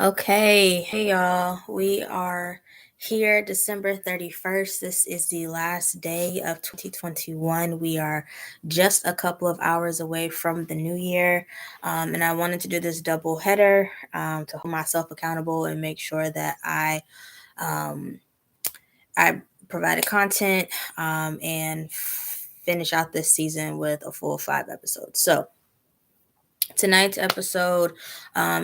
Okay, hey y'all. We are here December 31st. This is the last day of 2021. We are just a couple of hours away from the new year. And I wanted to do this double header to hold myself accountable and make sure that um, I provided content and finish out this season with a full 5 episodes. So, tonight's episode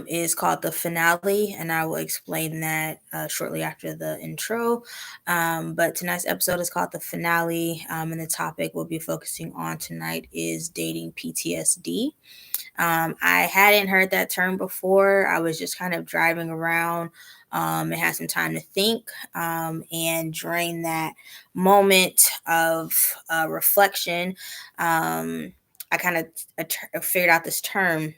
is called The Finale, and I will explain that shortly after the intro. But tonight's episode is called The Finale, and the topic we'll be focusing on tonight is dating PTSD. I hadn't heard that term before. I was just kind of driving around and had some time to think. And during that moment of reflection, I kind of figured out this term.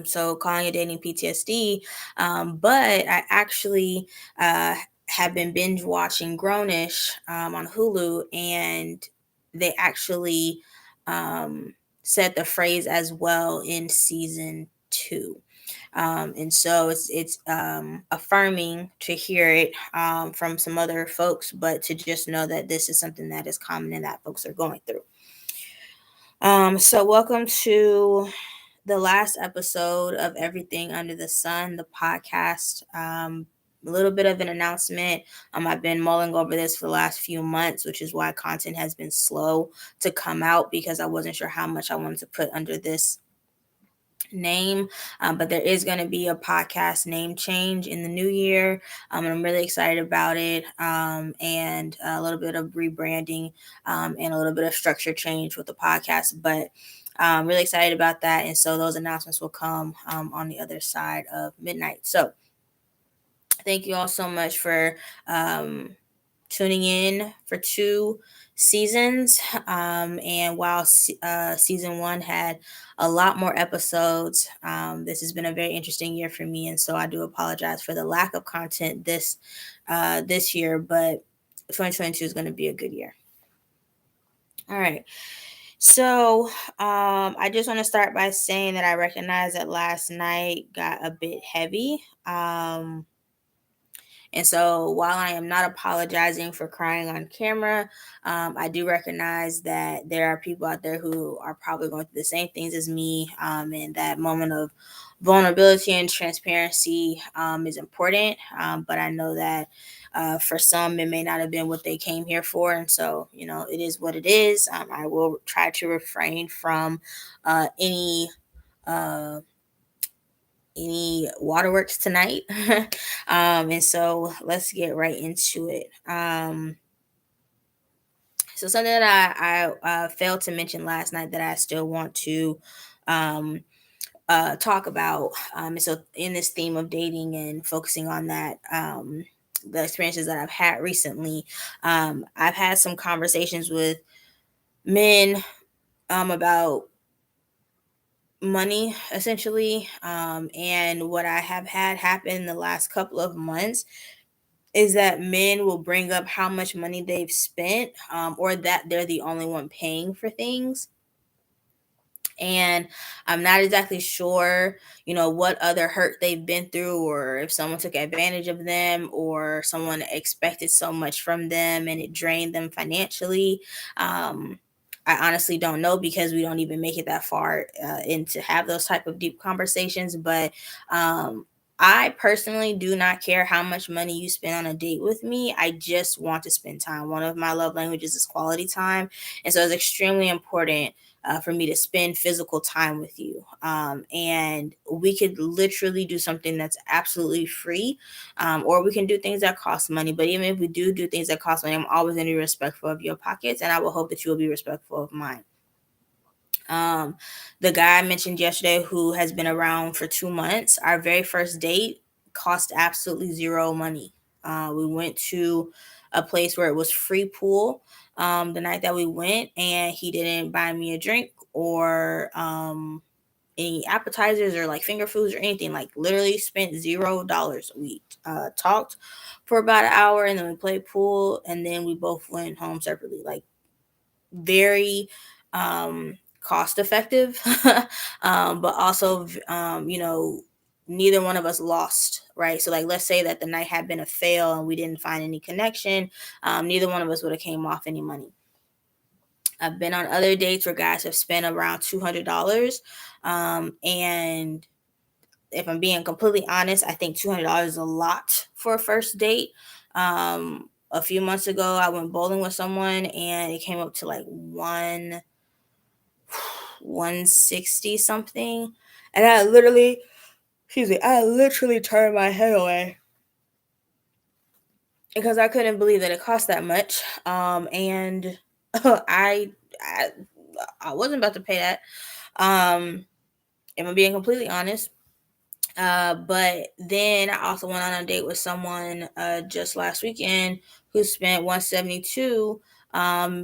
So calling it dating PTSD. But I actually have been binge watching Grownish on Hulu, and they actually said the phrase as well in season 2. And so it's affirming to hear it from some other folks, but to just know that this is something that is common and that folks are going through. So welcome to the last episode of Everything Under the Sun, the podcast. A little bit of an announcement. I've been mulling over this for the last few months, which is why content has been slow to come out because I wasn't sure how much I wanted to put under this name. But there is going to be a podcast name change in the new year. And I'm really excited about it. And a little bit of rebranding and a little bit of structure change with the podcast. But I'm really excited about that. And so those announcements will come on the other side of midnight. So thank you all so much for tuning in for 2 seasons. And while season 1 had a lot more episodes, this has been a very interesting year for me. And so I do apologize for the lack of content this year, but 2022 is going to be a good year. All right. So I just want to start by saying that I recognize that last night got a bit heavy. And so while I am not apologizing for crying on camera, I do recognize that there are people out there who are probably going through the same things as me. And that moment of vulnerability and transparency is important. But I know that for some, it may not have been what they came here for. And so, it is what it is. I will try to refrain from any. Any waterworks tonight. And so let's get right into it. So something that I failed to mention last night that I still want to um, talk about. And so in this theme of dating and focusing on that, the experiences that I've had recently, I've had some conversations with men about money essentially, and what I have had happen in the last couple of months is that men will bring up how much money they've spent, or that they're the only one paying for things. And I'm not exactly sure, what other hurt they've been through, or if someone took advantage of them, or someone expected so much from them and it drained them financially. I honestly don't know because we don't even make it that far in to have those type of deep conversations. But I personally do not care how much money you spend on a date with me. I just want to spend time. One of my love languages is quality time. And so it's extremely important for me to spend physical time with you. And we could literally do something that's absolutely free, or we can do things that cost money. But even if we do things that cost money, I'm always going to be respectful of your pockets, and I will hope that you will be respectful of mine. The guy I mentioned yesterday who has been around for 2 months, our very first date cost absolutely zero money. We went to a place where it was free pool the night that we went, and he didn't buy me a drink or any appetizers or like finger foods or anything. Like literally spent $0. We talked for about an hour, and then we played pool, and then we both went home separately. Like very cost effective, but also neither one of us lost, right? So like, let's say that the night had been a fail and we didn't find any connection, neither one of us would have came off any money. I've been on other dates where guys have spent around $200, and if I'm being completely honest, I think $200 is a lot for a first date. A few months ago, I went bowling with someone, and it came up to like 160 something, and I literally turned my head away because I couldn't believe that it cost that much. And I, I I wasn't about to pay that. If I'm being completely honest. But then I also went on a date with someone just last weekend who spent 172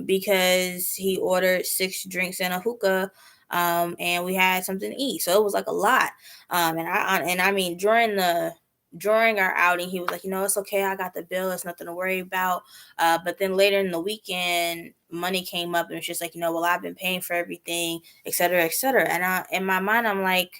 because he ordered 6 drinks and a hookah, and we had something to eat. So it was like a lot. And I mean during our outing, he was like, it's okay, I got the bill, it's nothing to worry about. But then later in the weekend, money came up and it's just like, well, I've been paying for everything, et cetera, et cetera. And in my mind, I'm like,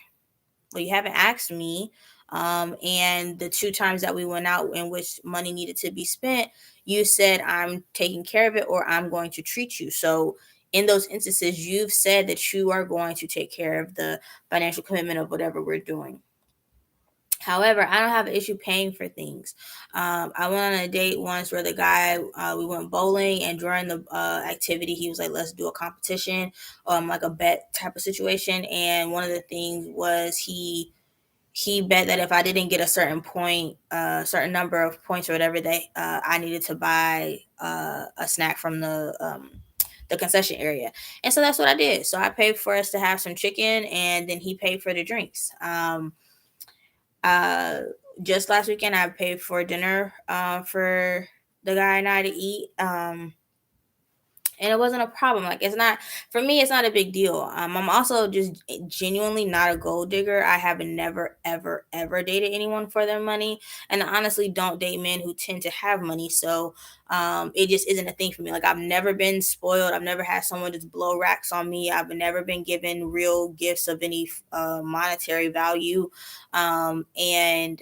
well, you haven't asked me. And the 2 times that we went out in which money needed to be spent, you said, I'm taking care of it or I'm going to treat you. So in those instances, you've said that you are going to take care of the financial commitment of whatever we're doing. However, I don't have an issue paying for things. I went on a date once where the guy, we went bowling, and during the activity, he was like, let's do a competition, like a bet type of situation. And one of the things was he bet that if I didn't get a certain point, certain number of points or whatever, that I needed to buy a snack from the concession area. And so that's what I did. So I paid for us to have some chicken, and then he paid for the drinks. Uh, just last weekend, I paid for dinner for the guy and I to eat. And it wasn't a problem. Like, it's not, for me, it's not a big deal. I'm also just genuinely not a gold digger. I have never ever ever dated anyone for their money, and I honestly don't date men who tend to have money. So it just isn't a thing for me. Like, I've never been spoiled, I've never had someone just blow racks on me, I've never been given real gifts of any monetary value. And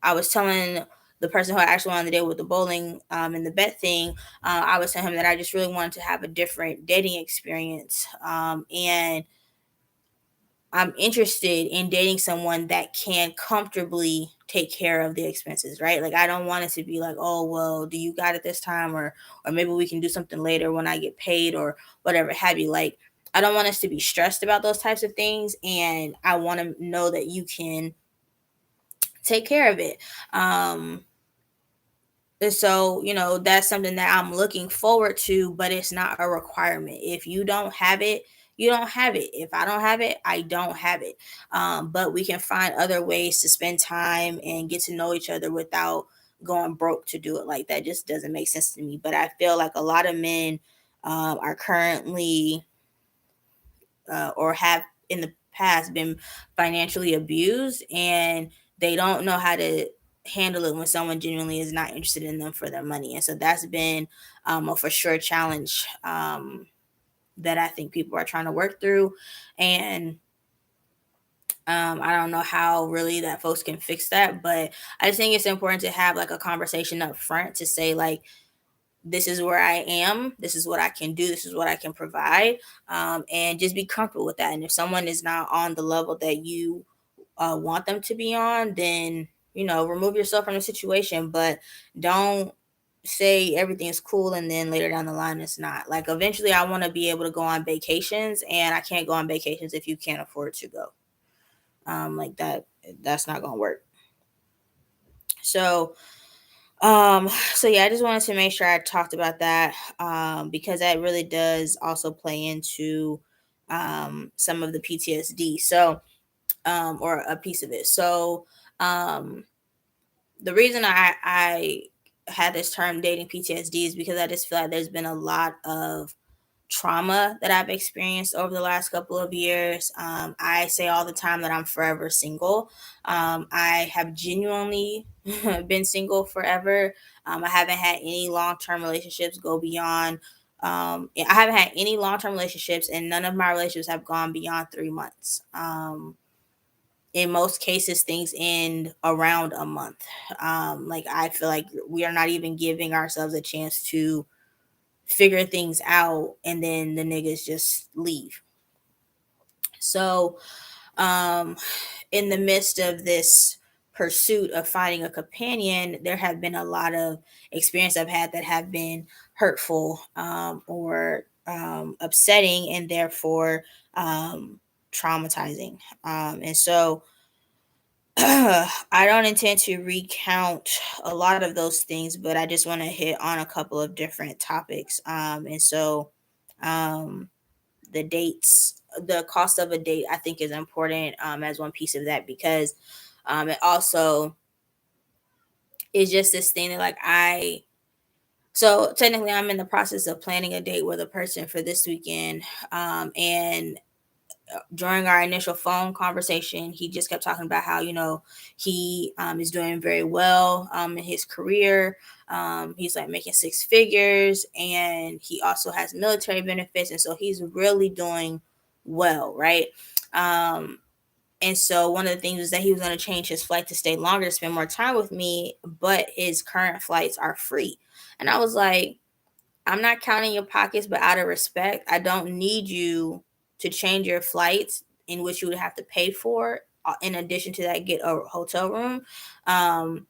I was telling the person who I actually went on the date with the bowling and the bet thing, I was telling him that I just really wanted to have a different dating experience. And I'm interested in dating someone that can comfortably take care of the expenses, right? Like, I don't want it to be like, oh, well, do you got it this time? Or maybe we can do something later when I get paid or whatever have you. Like, I don't want us to be stressed about those types of things. And I want to know that you can take care of it. And so, that's something that I'm looking forward to, but it's not a requirement. If you don't have it, you don't have it. If I don't have it, I don't have it. But we can find other ways to spend time and get to know each other without going broke to do it. Like, that just doesn't make sense to me. But I feel like a lot of men are currently or have in the past been financially abused, and they don't know how to handle it when someone genuinely is not interested in them for their money. And so that's been a for sure challenge that I think people are trying to work through. And I don't know how really that folks can fix that, but I just think it's important to have like a conversation up front to say, like, this is where I am, this is what I can do, this is what I can provide, and just be comfortable with that. And if someone is not on the level that you want them to be on, then remove yourself from the situation. But don't say everything is cool and then later down the line it's not. Like, eventually I want to be able to go on vacations, and I can't go on vacations if you can't afford to go. Like, that's not gonna work. So so yeah, I just wanted to make sure I talked about that, because that really does also play into some of the PTSD. So or a piece of it. So um the reason I had this term dating PTSD is because I just feel like there's been a lot of trauma that I've experienced over the last couple of years. I say all the time that I'm forever single. I have genuinely been single forever. I haven't had any long term relationships go beyond. I haven't had any long term relationships, and none of my relationships have gone beyond 3 months. in most cases things end around a month. Like I feel like we are not even giving ourselves a chance to figure things out, and then the niggas just leave. So um in the midst of this pursuit of finding a companion, there have been a lot of experience I've had that have been hurtful, or upsetting, and therefore traumatizing. And so I don't intend to recount a lot of those things, but I just want to hit on a couple of different topics. And so um, the dates, the cost of a date, I think is important, as one piece of that, because it also is just this thing that, like, so technically I'm in the process of planning a date with a person for this weekend. And during our initial phone conversation, he just kept talking about how, he is doing very well in his career. He's like making six figures, and he also has military benefits. And so he's really doing well, right? Um, and so one of the things was that he was going to change his flight to stay longer to spend more time with me, but his current flights are free. And I was like, I'm not counting your pockets, but out of respect, I don't need you to change your flights, in which you would have to pay for. In addition to that, get a hotel room. Um,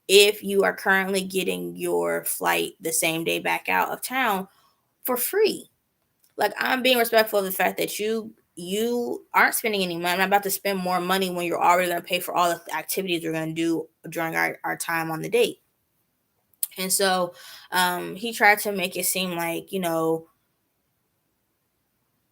if you are currently getting your flight the same day back out of town for free, like, I'm being respectful of the fact that you aren't spending any money. I'm not about to spend more money when you're already going to pay for all the activities we're going to do during our time on the date. And so he tried to make it seem like,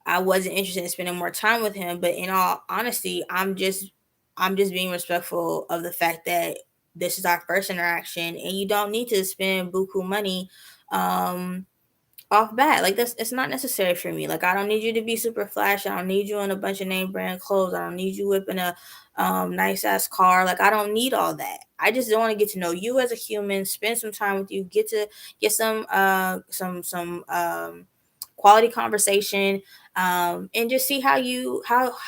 I wasn't interested in spending more time with him. But in all honesty, I'm just being respectful of the fact that this is our first interaction, and you don't need to spend buku money um off bat. Like, that's, it's not necessary for me. Like, I don't need you to be super flashy. I don't need you in a bunch of name brand clothes. I don't need you whipping a nice ass car. Like, I don't need all that. I just want to get to know you as a human, spend some time with you, get some quality conversation, and just see how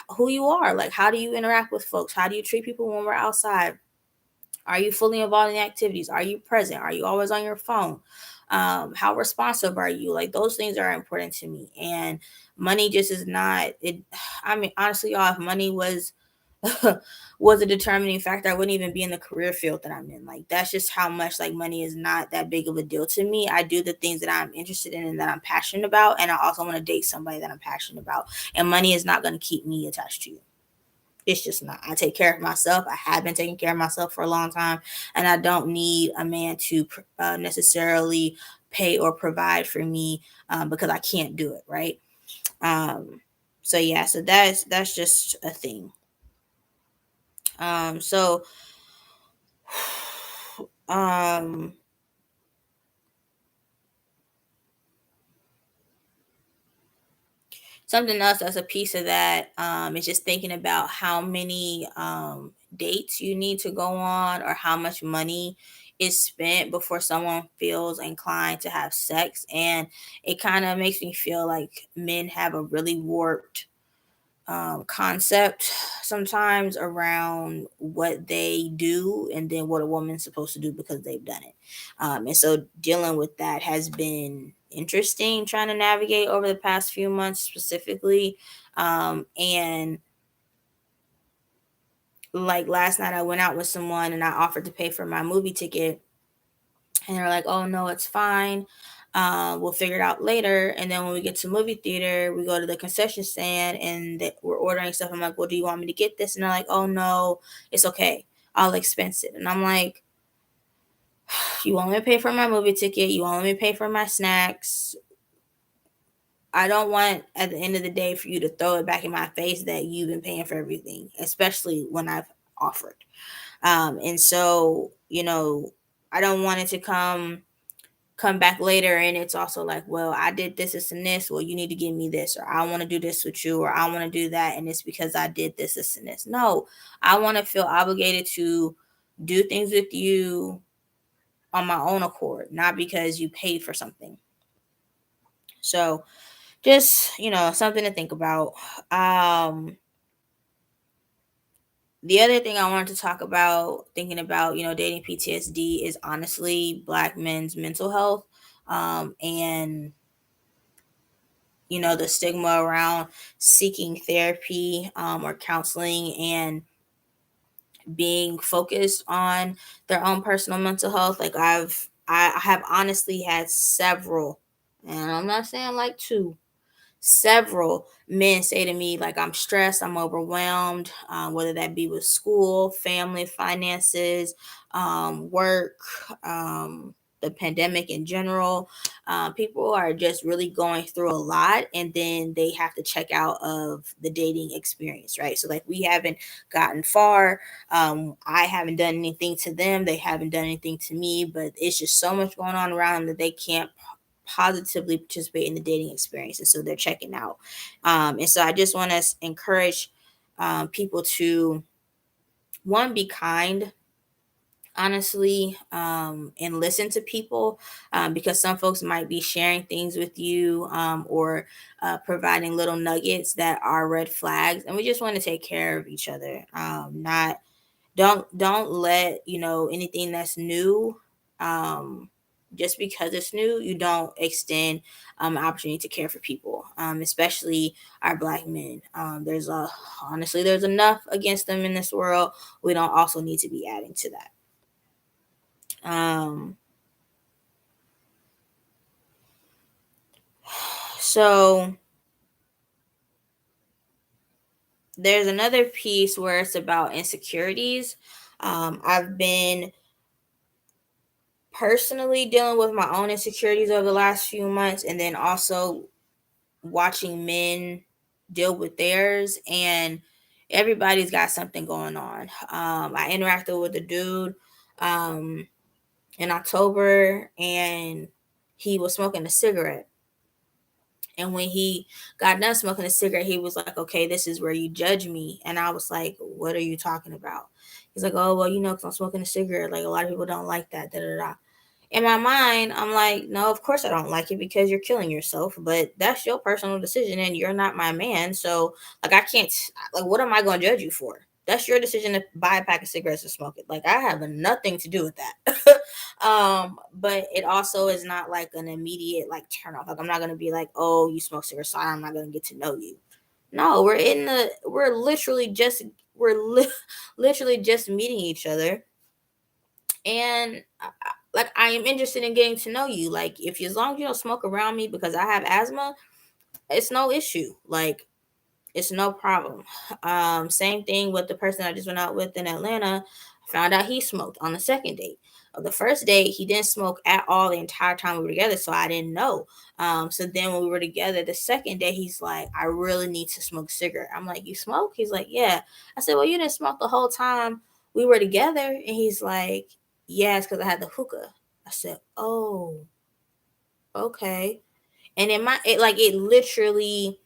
who you are. Like, how do you interact with folks? How do you treat people when we're outside? Are you fully involved in the activities? Are you present? Are you always on your phone? How responsive are you? Like, those things are important to me. And money just is not it. I mean, honestly, y'all, if money was was a determining factor, I wouldn't even be in the career field that I'm in. Like, that's just how much, like, money is not that big of a deal to me. I do the things that I'm interested in and that I'm passionate about, and I also want to date somebody that I'm passionate about. And money is not going to keep me attached to you. It's just not. I take care of myself. I have been taking care of myself for a long time, and I don't need a man to necessarily pay or provide for me, because I can't do it, right? Um, so yeah, so that's just a thing. So um, something else that's a piece of that, is just thinking about how many dates you need to go on, or how much money is spent before someone feels inclined to have sex. And it kind of makes me feel like men have a really warped concept sometimes around what they do, and then what a woman's supposed to do because they've done it. And so dealing with that has been interesting, trying to navigate over the past few months specifically. And like last night, I went out with someone and I offered to pay for my movie ticket, and they're like, "Oh no, it's fine. We'll figure it out later." And then when we get to movie theater, we go to the concession stand, and we're ordering stuff. I'm like, "Well, do you want me to get this?" And they're like, "Oh no, it's okay. I'll expense it." And I'm like, "You want me to pay for my movie ticket? You want me to pay for my snacks? I don't want at the end of the day for you to throw it back in my face that you've been paying for everything, especially when I've offered." And so, I don't want it to come back later and it's also like, well, I did this and this, well, you need to give me this, or I want to do this with you, or I want to do that, and it's because I did this and this. No, I want to feel obligated to do things with you on my own accord, not because you paid for something. So just, something to think about. um The other thing I wanted to talk about, thinking about, dating PTSD, is honestly Black men's mental health, and the stigma around seeking therapy, or counseling, and being focused on their own personal mental health. Like I have honestly had several, and I'm not saying like two, several men say to me, like, I'm stressed, I'm overwhelmed, whether that be with school, family, finances, work, the pandemic in general. People are just really going through a lot, and then they have to check out of the dating experience, right? So, like, we haven't gotten far. I haven't done anything to them, they haven't done anything to me, but it's just so much going on around them that they can't positively participate in the dating experience, and so they're checking out. And so I just want to encourage people to, one, be kind, honestly, and listen to people, because some folks might be sharing things with you, or providing little nuggets that are red flags, and we just want to take care of each other. Not Don't let anything that's new, um just because it's new, you don't extend an opportunity to care for people, especially our Black men. There's a Honestly, there's enough against them in this world. We don't also need to be adding to that. um so there's another piece where it's about insecurities. I've been personally dealing with my own insecurities over the last few months, and then also watching men deal with theirs, and everybody's got something going on. I interacted with a dude um, in October, and he was smoking a cigarette. And when he got done smoking a cigarette, he was like, "Okay, this is where you judge me." And I was like, "What are you talking about?" He's like, "Oh, well, because I'm smoking a cigarette. Like, a lot of people don't like that. Da da da." In my mind, I'm like, no, of course I don't like it, because you're killing yourself, but that's your personal decision and you're not my man. So, like, I can't, like, what am I going to judge you for? That's your decision to buy a pack of cigarettes and smoke it. Like, I have nothing to do with that. But it also is not like an immediate, like, turn off. Like, I'm not going to be like, oh, you smoke cigarettes, so I'm not going to get to know you. No, we're we're li- literally just meeting each other, and like, I am interested in getting to know you. Like, if as long as you don't smoke around me because I have asthma, it's no issue. Like, it's no problem. Same thing with the person I just went out with in Atlanta. I found out he smoked on the second date. The first date, he didn't smoke at all the entire time we were together, so I didn't know. So then when we were together, the second day, he's like, "I really need to smoke a cigarette." I'm like, "You smoke?" He's like, "Yeah." I said, "Well, you didn't smoke the whole time we were together." And he's like, "Yeah, it's because I had the hookah." I said, "Oh, okay." And it literally,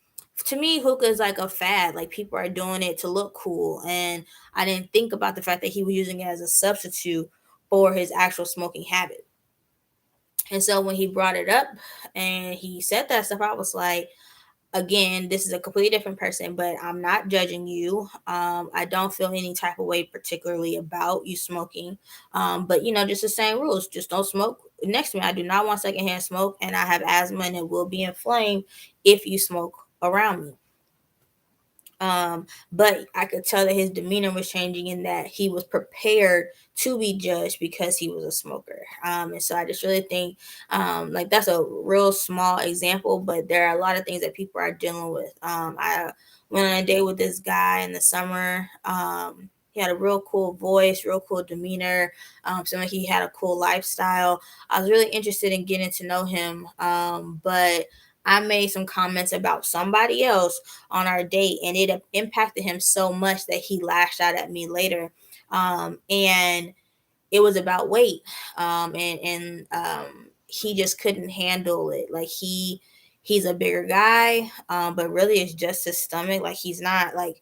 to me, hookah is like a fad. Like, people are doing it to look cool, and I didn't think about the fact that he was using it as a substitute for his actual smoking habit. And so when he brought it up and he said that stuff, I was like, again, this is a completely different person, but I'm not judging you. I don't feel any type of way particularly about you smoking. But just the same rules. Just don't smoke next to me. I do not want secondhand smoke, and I have asthma, and it will be inflamed if you smoke around me. But I could tell that his demeanor was changing, in that he was prepared to be judged because he was a smoker. And so I just really think, like, that's a real small example, but there are a lot of things that people are dealing with. I went on a date with this guy in the summer. He had a real cool voice, real cool demeanor. Seemed like he had a cool lifestyle. I was really interested in getting to know him, but I made some comments about somebody else on our date, and it impacted him so much that he lashed out at me later. And it was about weight. And he just couldn't handle it. Like, he's a bigger guy, but really it's just his stomach. Like, he's not like,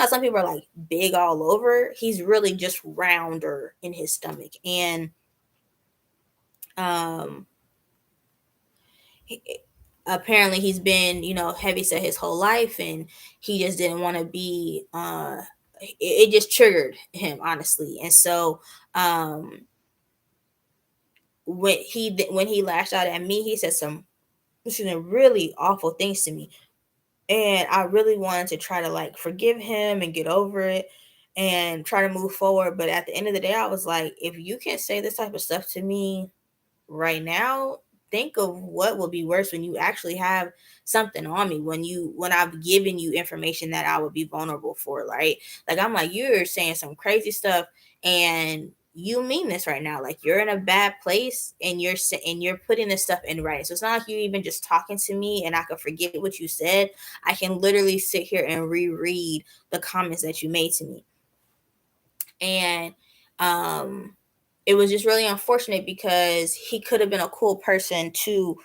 some people are like big all over. He's really just rounder in his stomach. And um he, apparently he's been heavy set his whole life, and he just didn't want to be it just triggered him, honestly. And so when he lashed out at me, he said some really awful things to me, and I really wanted to try to like forgive him and get over it and try to move forward. But at the end of the day, I was like, if you can't say this type of stuff to me right now, think of what will be worse when you actually have something on me, when I've given you information that I would be vulnerable for, right? Like, I'm like, you're saying some crazy stuff, and you mean this right now. Like, you're in a bad place, and you're putting this stuff in writing. So it's not like you even just talking to me and I could forget what you said. I can literally sit here and reread the comments that you made to me. And um it was just really unfortunate because he could have been a cool person to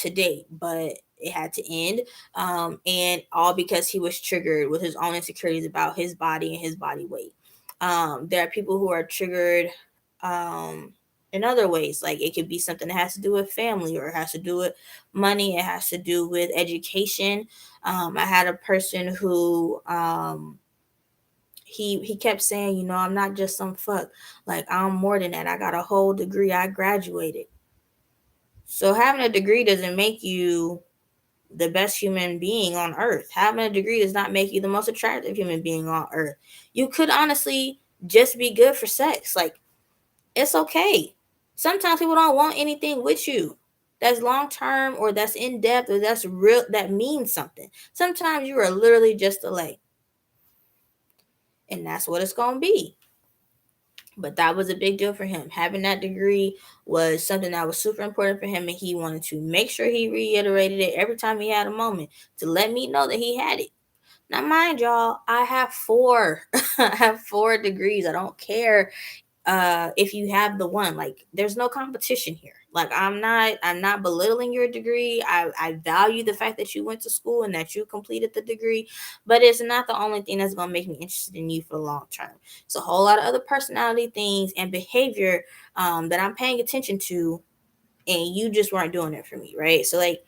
date, but it had to end. And all because he was triggered with his own insecurities about his body and his body weight. There are people who are triggered um in other ways. Like, it could be something that has to do with family, or it has to do with money, it has to do with education. I had a person who he kept saying, I'm not just some fuck. Like, I'm more than that. I got a whole degree. I graduated. So having a degree doesn't make you the best human being on earth. Having a degree does not make you the most attractive human being on earth. You could honestly just be good for sex. Like, it's okay. Sometimes people don't want anything with you that's long term, or that's in depth, or that's real, that means something. Sometimes you are literally just a leg. And that's what it's going to be. But that was a big deal for him. Having that degree was something that was super important for him, and he wanted to make sure he reiterated it every time he had a moment to let me know that he had it. Now, mind y'all, I have four. I have 4 degrees. I don't care if you have the one. Like, there's no competition here. Like, I'm not belittling your degree. I value the fact that you went to school and that you completed the degree, but it's not the only thing that's going to make me interested in you for the long term. It's a whole lot of other personality things and behavior that I'm paying attention to, and you just weren't doing it for me, right? So, like,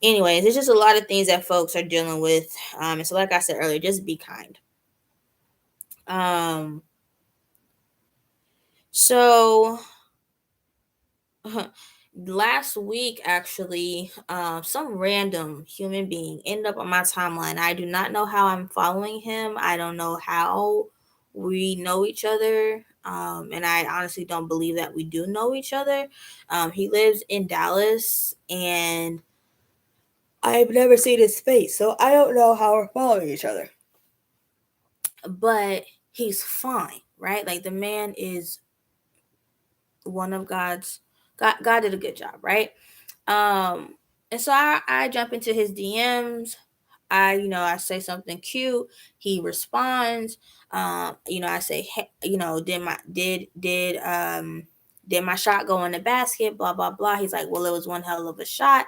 anyways, it's just a lot of things that folks are dealing with. And so, like I said earlier, just be kind. um so last week, actually, some random human being ended up on my timeline. I do not know how I'm following him. I don't know how we know each other. And I honestly don't believe that we do know each other. He lives in Dallas, and I've never seen his face, so I don't know how we're following each other. But he's fine, right? Like, the man is one of God's. God did a good job, right? And so I jump into his DMs. I say something cute. He responds. I say, hey, did my shot go in the basket? Blah blah blah. He's like, well, it was one hell of a shot.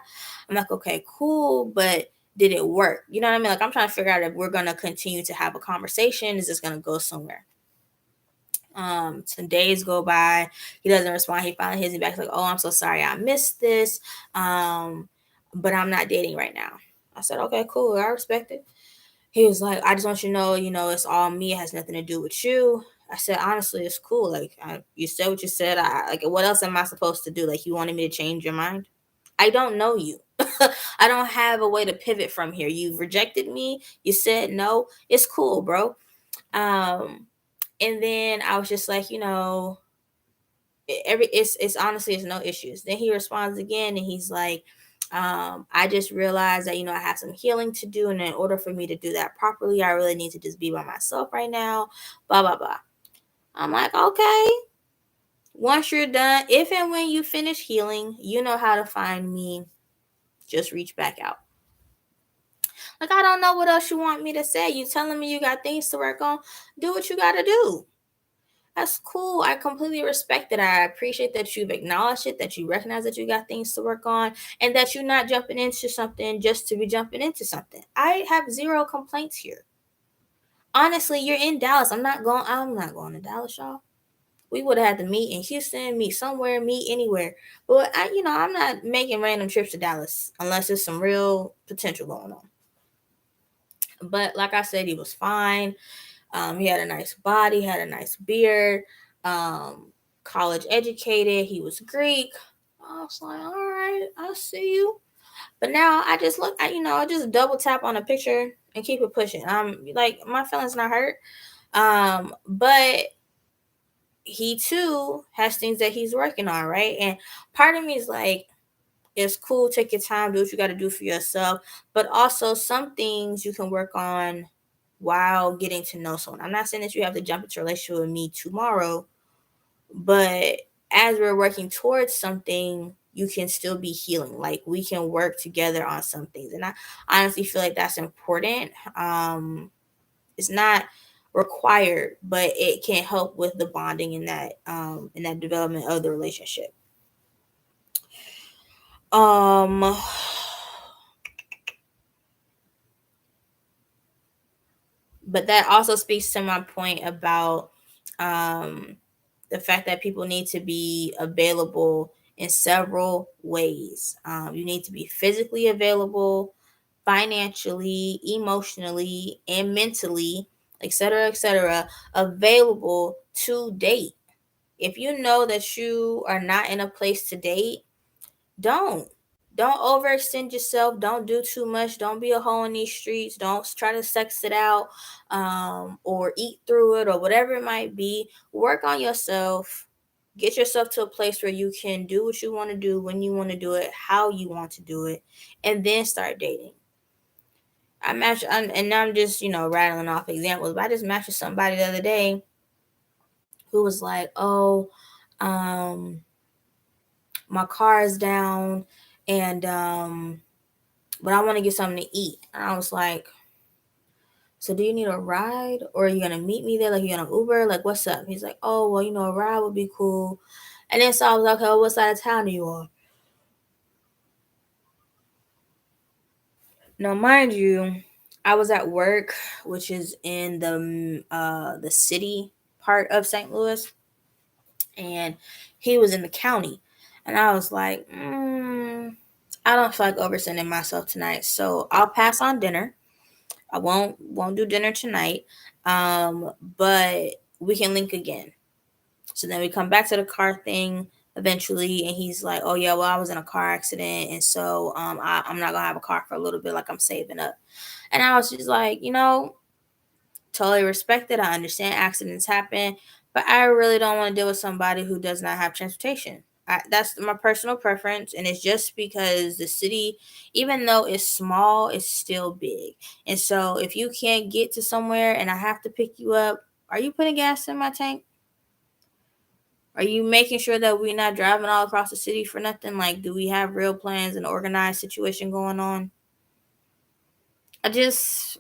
I'm like, okay, cool, but did it work? You know what I mean? Like, I'm trying to figure out if we're gonna continue to have a conversation. Is this gonna go somewhere? Some days go by, he doesn't respond. He finally hits me back, like, oh, I'm so sorry I missed this, but I'm not dating right now. I said, okay, cool, I respect it. He was like, I just want you to know, it's all me, it has nothing to do with you. I said, honestly, it's cool. Like, you said what you said. Like, what else am I supposed to do? Like, you wanted me to change your mind? I don't know you. I don't have a way to pivot from here. You've rejected me, you said no. It's cool, bro. um and then I was just like, it's honestly, it's no issues. Then he responds again, and he's like, I just realized that, I have some healing to do, and in order for me to do that properly, I really need to just be by myself right now. Blah blah blah. I'm like, okay. Once you're done, if and when you finish healing, you know how to find me. Just reach back out. Like, I don't know what else you want me to say. You telling me you got things to work on? Do what you got to do. That's cool. I completely respect it. I appreciate that you've acknowledged it, that you recognize that you got things to work on, and that you're not jumping into something just to be jumping into something. I have zero complaints here. Honestly, you're in Dallas. I'm not going to Dallas, y'all. We would have had to meet in Houston, meet somewhere, meet anywhere. But I'm not making random trips to Dallas unless there's some real potential going on. But like I said, he was fine. He had a nice body, had a nice beard, um, college educated. He was Greek. I was like, all right, I see you. But now I just look, I just double tap on a picture and keep it pushing. Like my feelings not hurt. But he too has things that he's working on, right? And part of me is like, it's cool, take your time, do what you got to do for yourself. But also, some things you can work on while getting to know someone. I'm not saying that you have to jump into a relationship with me tomorrow, but as we're working towards something, you can still be healing. Like we can work together on some things. And I honestly feel like that's important. It's not required, but it can help with the bonding in that development of the relationship. Um but that also speaks to my point about um the fact that people need to be available in several ways. You need to be physically available, financially, emotionally, and mentally, etc., available to date. If you know that you are not in a place to date, don't. Don't overextend yourself. Don't do too much. Don't be a hoe in these streets. Don't try to sex it out, or eat through it, or whatever it might be. Work on yourself. Get yourself to a place where you can do what you want to do, when you want to do it, how you want to do it, and then start dating. And now I'm just rattling off examples. But I just matched with somebody the other day who was like, "Oh, um, my car is down, and but I want to get something to eat." And I was like, "So do you need a ride, or are you gonna meet me there? Like you gonna Uber? Like what's up?" He's like, "Oh well, a ride would be cool." And then so I was like, "Okay, well, what side of town are you on?" Now, mind you, I was at work, which is in the city part of St. Louis, and he was in the county, and I was like, I don't feel like oversending myself tonight, so I'll pass on dinner. I won't do dinner tonight. But we can link again. So then we come back to the car thing eventually, and he's like, "Oh yeah, well I was in a car accident, and so I'm not gonna have a car for a little bit. Like I'm saving up." And I was just like, totally respect it. I understand accidents happen, but I really don't want to deal with somebody who does not have transportation. That's my personal preference, and it's just because the city, even though it's small, it's still big. And so, if you can't get to somewhere and I have to pick you up, are you putting gas in my tank? Are you making sure that we're not driving all across the city for nothing? Like, do we have real plans and organized situation going on? I just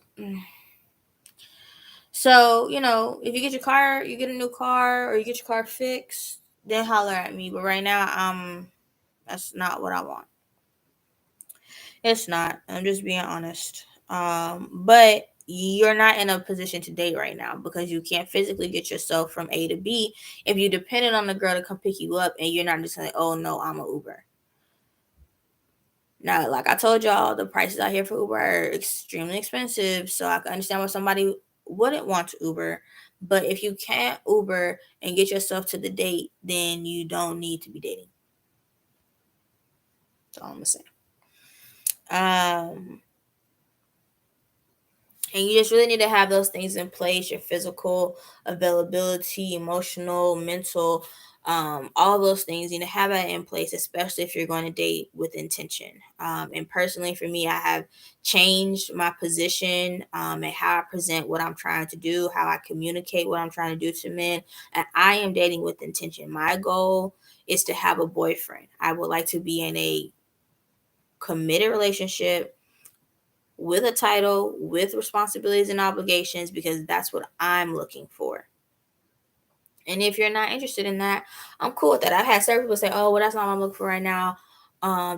So, if you get your car, you get a new car, or you get your car fixed, then holler at me. But right now, that's not what I want. It's not. I'm just being honest. But you're not in a position to date right now because you can't physically get yourself from A to B if you depended on the girl to come pick you up and you're not just like, oh no, I'm an Uber. Now, like I told y'all, the prices out here for Uber are extremely expensive. So I can understand why somebody wouldn't want to Uber. But if you can't Uber and get yourself to the date, then you don't need to be dating. That's all I'm gonna say. Um, and you just really need to have those things in place: your physical availability, emotional, mental, all those things. You need to have that in place, especially if you're going to date with intention. And personally, for me, I have changed my position, and how I present what I'm trying to do, how I communicate what I'm trying to do to men. And I am dating with intention. My goal is to have a boyfriend. I would like to be in a committed relationship with a title, with responsibilities and obligations, because that's what I'm looking for. And if you're not interested in that, I'm cool with that. I've had several people say, "Oh, well, that's not what I'm looking for right now."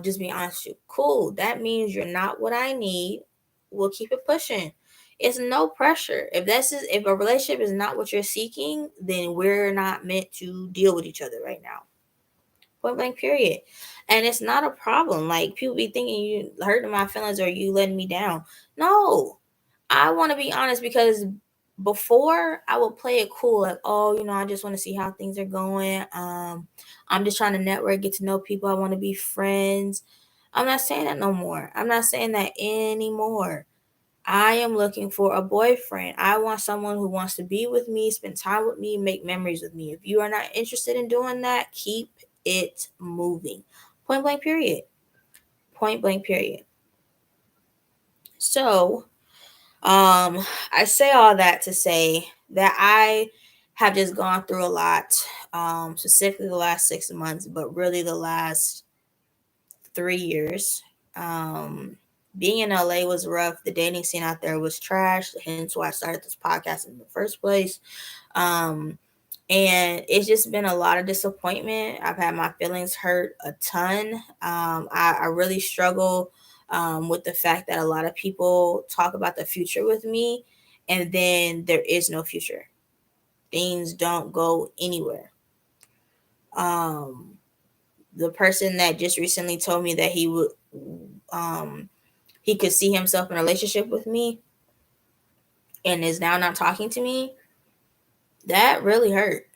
Just being honest with you. Cool. That means you're not what I need. We'll keep it pushing. It's no pressure. If a relationship is not what you're seeking, then we're not meant to deal with each other right now. Point blank, period. And it's not a problem. Like people be thinking you hurting my feelings or you letting me down. No, I want to be honest because Before, I would play it cool, like, oh, I just want to see how things are going. I'm just trying to network, get to know people. I want to be friends. I'm not saying that no more. I'm not saying that anymore. I am looking for a boyfriend. I want someone who wants to be with me, spend time with me, make memories with me. If you are not interested in doing that, keep it moving. Point blank, period. Point blank, period. So, I say all that to say that I have just gone through a lot, specifically the last 6 months, but really the last 3 years. Um, Being in LA was rough. The dating scene out there was trash. Hence why I started this podcast in the first place. Um, and it's just been a lot of disappointment. I've had my feelings hurt a ton. I really struggle with the fact that a lot of people talk about the future with me, and then there is no future. Things don't go anywhere. Um, the person that just recently told me that um, he could see himself in a relationship with me and is now not talking to me, that really hurt.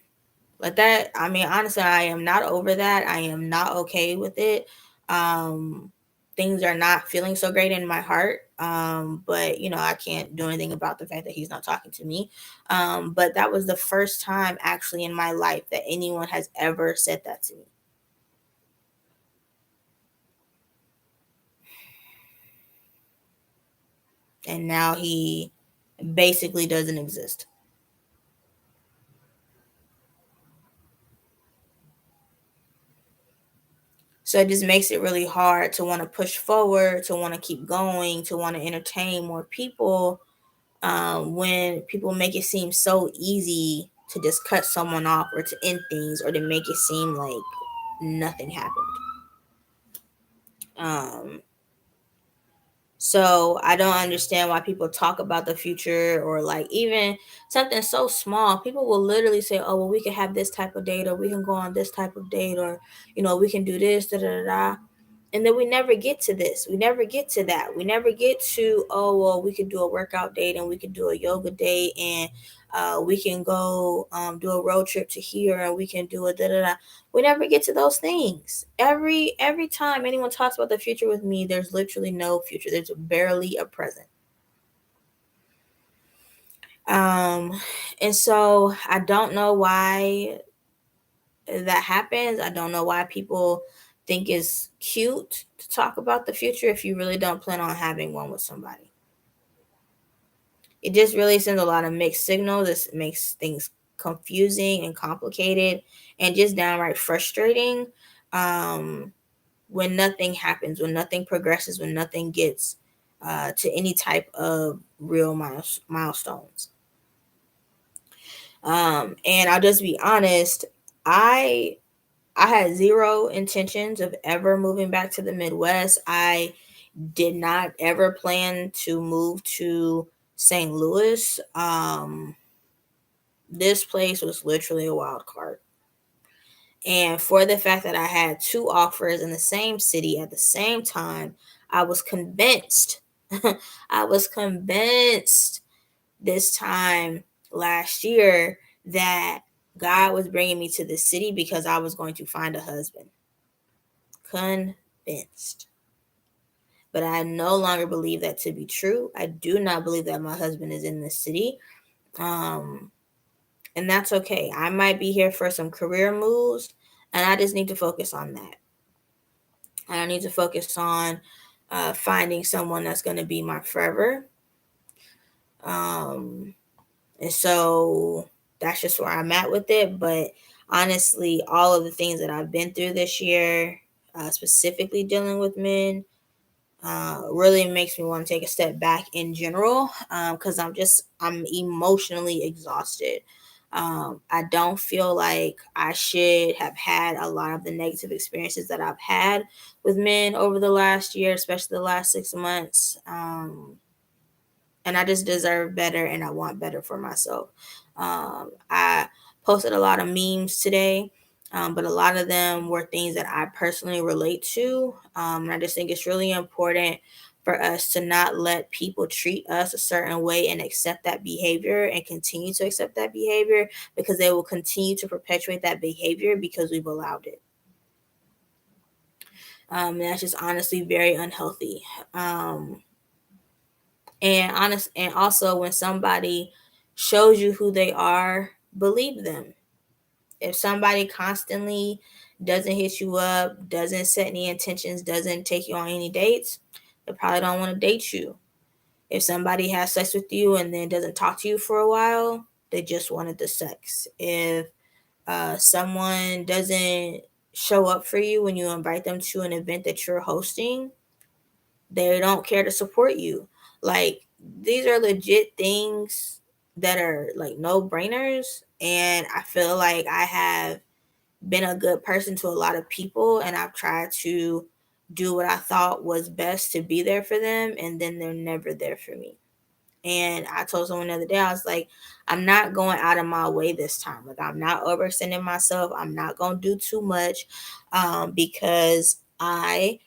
Like that, I mean, honestly, I am not over that. I am not okay with it. Um, Things are not feeling so great in my heart. But I can't do anything about the fact that he's not talking to me. But that was the first time actually in my life that anyone has ever said that to me. And now he basically doesn't exist. So it just makes it really hard to want to push forward, to want to keep going, to want to entertain more people, when people make it seem so easy to just cut someone off or to end things or to make it seem like nothing happened. Um, so I don't understand why people talk about the future, or like even something so small. People will literally say, "Oh, well, we can have this type of date, or we can go on this type of date, or we can do this, da da da." Da. And then we never get to this. We never get to that. We never get to, oh, well, we could do a workout date and we could do a yoga date, and we can go do a road trip to here, and we can do a da da da. We never get to those things. Every time anyone talks about the future with me, there's literally no future. There's barely a present. Um, and so I don't know why that happens. I don't know why people think it's cute to talk about the future if you really don't plan on having one with somebody. It just really sends a lot of mixed signals. It makes things confusing and complicated and just downright frustrating, um, when nothing happens, when nothing progresses, when nothing gets to any type of real milestones. And I'll just be honest, I I had zero intentions of ever moving back to the Midwest. I did not ever plan to move to St. Louis. This place was literally a wild card. And for the fact that I had two offers in the same city at the same time, I was convinced, I was convinced this time last year that God was bringing me to the city because I was going to find a husband. Convinced. But I no longer believe that to be true. I do not believe that my husband is in the city. Um, and that's okay. I might be here for some career moves, and I just need to focus on that. I need to focus on finding someone that's going to be my forever. Um, and so that's just where I'm at with it. But honestly, all of the things that I've been through this year, specifically dealing with men, really makes me want to take a step back in general, because I'm emotionally exhausted. I don't feel like I should have had a lot of the negative experiences that I've had with men over the last year, especially the last 6 months. And I just deserve better, and I want better for myself. I posted a lot of memes today, but a lot of them were things that I personally relate to. And I just think it's really important for us to not let people treat us a certain way and accept that behavior and continue to accept that behavior, because they will continue to perpetuate that behavior because we've allowed it. That's just honestly very unhealthy. And also, when somebody shows you who they are, believe them. If somebody constantly doesn't hit you up, doesn't set any intentions, doesn't take you on any dates, they probably don't want to date you. If somebody has sex with you and then doesn't talk to you for a while, they just wanted the sex. If someone doesn't show up for you when you invite them to an event that you're hosting, they don't care to support you. Like, these are legit things that are like no brainers. And I feel like I have been a good person to a lot of people, and I've tried to do what I thought was best to be there for them, and then they're never there for me. And I told someone the other day, I was like, I'm not going out of my way this time. Like, I'm not overextending myself. I'm not going to do too much, because I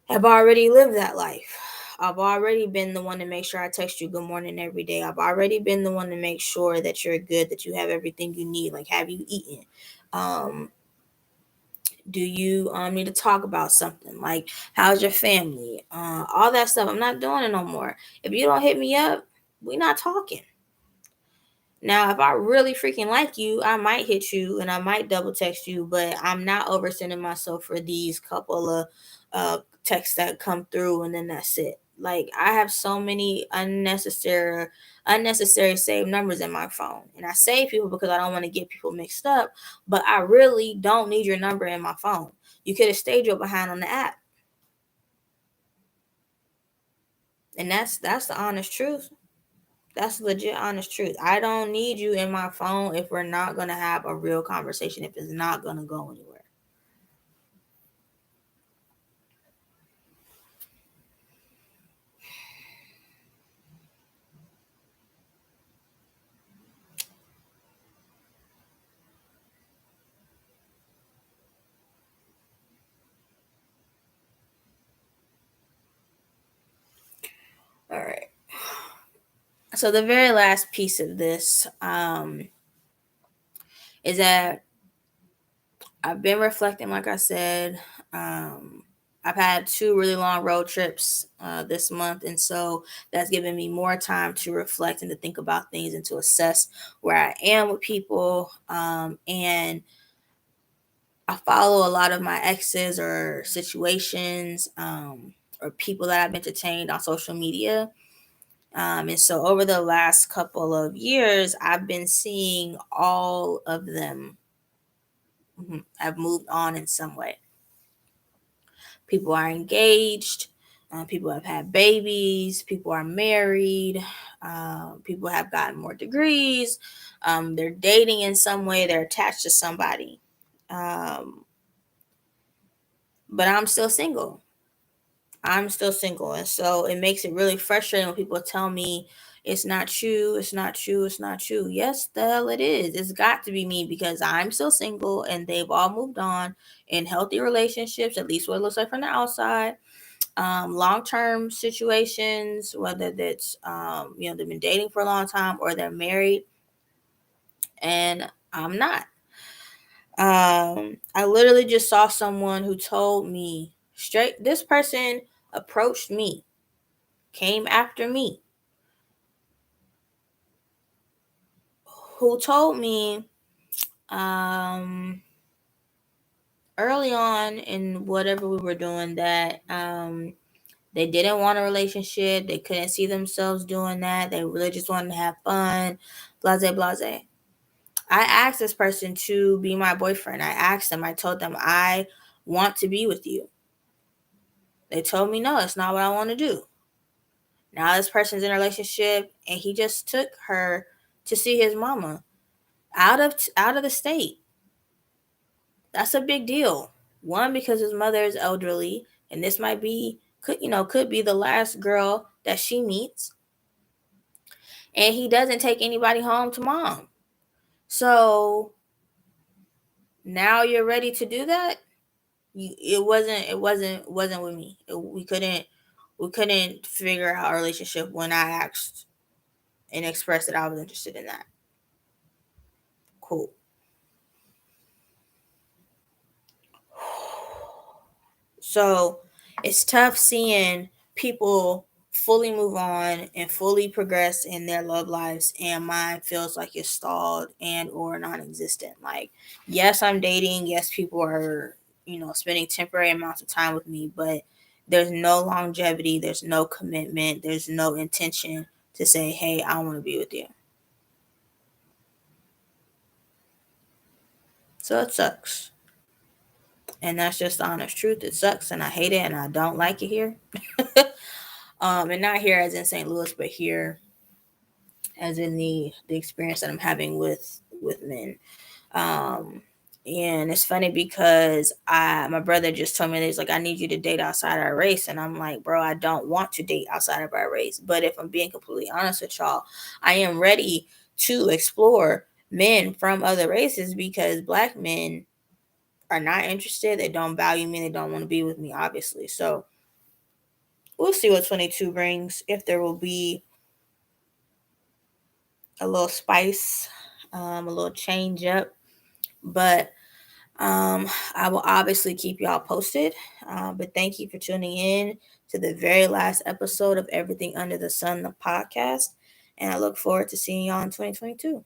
have already lived that life. I've already been the one to make sure I text you good morning every day. I've already been the one to make sure that you're good, that you have everything you need. Like, have you eaten? Do you need to talk about something? Like, how's your family? All that stuff. I'm not doing it no more. If you don't hit me up, we're not talking. Now, if I really freaking like you, I might hit you and I might double text you, but I'm not oversending myself for these couple of texts that come through and then that's it. Like, I have so many unnecessary saved numbers in my phone. And I save people because I don't want to get people mixed up, but I really don't need your number in my phone. You could have stayed your behind on the app. And that's the honest truth. That's legit honest truth. I don't need you in my phone if we're not going to have a real conversation, if it's not going to go anywhere. All right. So the very last piece of this is that I've been reflecting, like I said. I've had 2 really long road trips this month, and so that's given me more time to reflect and to think about things and to assess where I am with people. And I follow a lot of my exes or situations, or people that I've entertained on social media. And so over the last couple of years, I've been seeing all of them have moved on in some way. People are engaged. People have had babies. People are married. People have gotten more degrees. They're dating in some way. They're attached to somebody. Um, but I'm still single. I'm still single. And so it makes it really frustrating when people tell me it's not you, it's not you, it's not you. Yes, the hell it is. It's got to be me because I'm still single and they've all moved on in healthy relationships, at least what it looks like from the outside. Long-term situations, whether that's they've been dating for a long time or they're married, and I'm not. I literally just saw someone who told me straight, this person approached me, came after me, who told me early on in whatever we were doing that they didn't want a relationship. They couldn't see themselves doing that. They really just wanted to have fun, blase, blase. I asked this person to be my boyfriend. I asked them, I told them, I want to be with you. They told me, no, it's not what I want to do. Now this person's in a relationship and he just took her to see his mama out of the state. That's a big deal. One, because his mother is elderly, and this might be could be the last girl that she meets. And he doesn't take anybody home to mom. So now you're ready to do that? It wasn't with me. We We couldn't figure out our relationship when I asked and expressed that I was interested in that. Cool. So it's tough seeing people fully move on and fully progress in their love lives, and mine feels like it's stalled and or non-existent. Like, yes, I'm dating, yes, people are, spending temporary amounts of time with me, but there's no longevity, there's no commitment, there's no intention to say, hey, I want to be with you. So it sucks. And that's just the honest truth. It sucks and I hate it and I don't like it here. And not here as in St. Louis, but here as in the experience that I'm having with men. Um, and it's funny because my brother just told me that he's like, I need you to date outside our race, and I'm like, bro, I don't want to date outside of our race. But if I'm being completely honest with y'all, I am ready to explore men from other races because black men are not interested. They don't value me. They don't want to be with me, obviously. So we'll see what 22 brings. If there will be a little spice, a little change up. But I will obviously keep y'all posted. But thank you for tuning in to the very last episode of Everything Under the Sun, the podcast. And I look forward to seeing y'all in 2022.